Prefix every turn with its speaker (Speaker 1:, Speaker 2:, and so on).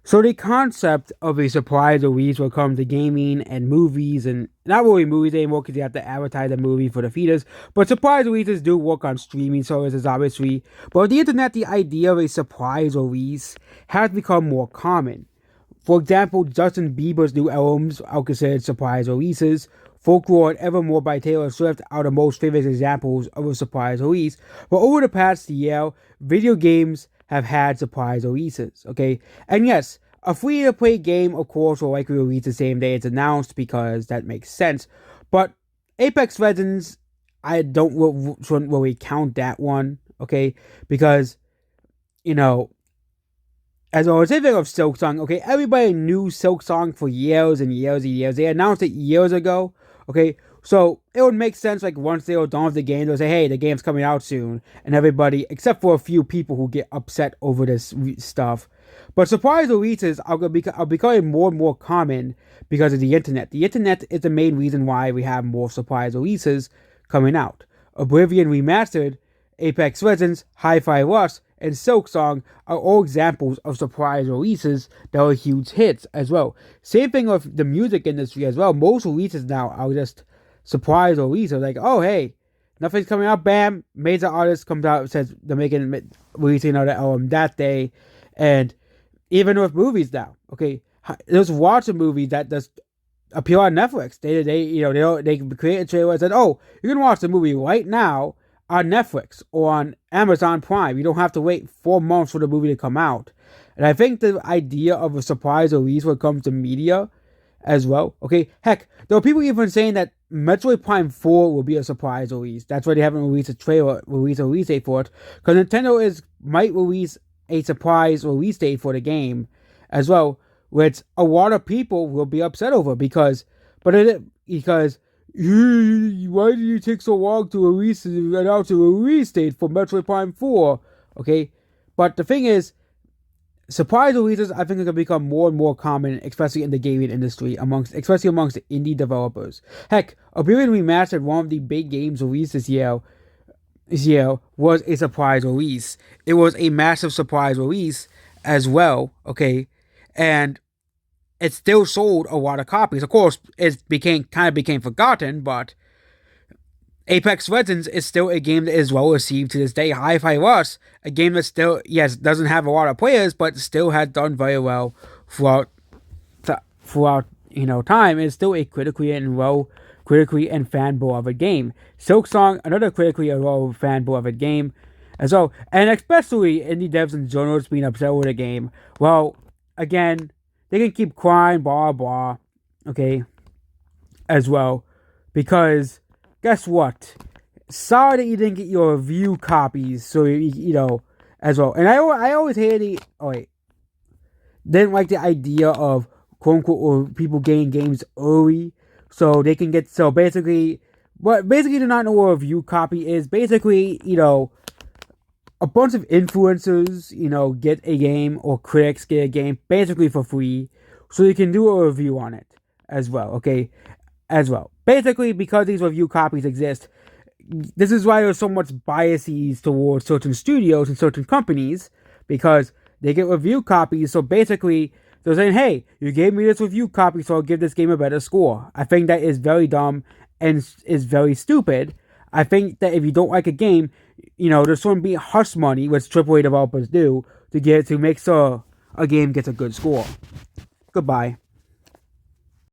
Speaker 1: So the concept of a surprise release will come to gaming and movies, and not really movies anymore because you have to advertise a movie for the theaters. But surprise releases do work on streaming services, obviously. But with the internet, the idea of a surprise release has become more common. For example, Justin Bieber's new albums are considered surprise releases. Folklore and Evermore by Taylor Swift are the most famous examples of a surprise release. But over the past year, video games have had surprise releases, okay? And yes, a free-to-play game, of course, will likely release the same day it's announced because that makes sense. But Apex Legends, I shouldn't really count that one, okay? Because, you know, as I was thinking of Silksong, okay, everybody knew Silksong for years and years and years. They announced it years ago, okay, so it would make sense, like, once they were done with the game, they'll say, hey, the game's coming out soon, and everybody, except for a few people who get upset over this stuff. But surprise releases are becoming more and more common because of the internet. The internet is the main reason why we have more surprise releases coming out. Oblivion Remastered, Apex Legends, Hi-Fi Rush, and Silksong are all examples of surprise releases that are huge hits as well. Same thing with the music industry as well. Most releases now are just surprise releases. Like, oh, hey, nothing's coming out, bam, major artist comes out, says they're releasing another album that day. And even with movies now, okay, there's lots of movies that just appear on Netflix. They create a trailer and said, oh, you can watch the movie right now on Netflix or on Amazon Prime. You don't have to wait 4 months for the movie to come out. And I think the idea of a surprise release when it comes to media as well. Okay, heck, there are people even saying that Metroid Prime 4 will be a surprise release. That's why they haven't released a release date for it. Because Nintendo might release a surprise release date for the game as well, which a lot of people will be upset over because why did you take so long to announce a release date for Metroid Prime 4? Okay, but the thing is, surprise releases I think are going to become more and more common, especially in the gaming industry, especially amongst the indie developers. Heck, Oblivion Remastered, one of the big games released this year, was a surprise release. It was a massive surprise release as well, okay? And it still sold a lot of copies. Of course, it became forgotten, but Apex Legends is still a game that is well received to this day. Hi-Fi Rush, a game that still, yes, doesn't have a lot of players, but still has done very well throughout time. It's still a critically and fan beloved game. Silksong, another critically and well fan beloved game as well, and especially indie devs and journalists being upset with the game. Well, again, they can keep crying, blah blah, okay, as well, because guess what? Sorry that you didn't get your review copies, so as well. And I always didn't like the idea of quote unquote or people getting games early, so they can get basically. What basically do not know what a review copy is. Basically, a bunch of influencers, get a game or critics get a game basically for free, so you can do a review on it as well. Okay, as well. Basically, because these review copies exist, this is why there's so much biases towards certain studios and certain companies because they get review copies. So basically, they're saying, "Hey, you gave me this review copy, so I'll give this game a better score." I think that is very dumb and is very stupid. I think that if you don't like a game, there's going to be hush money, which AAA developers do, to make sure a game gets a good score. Goodbye.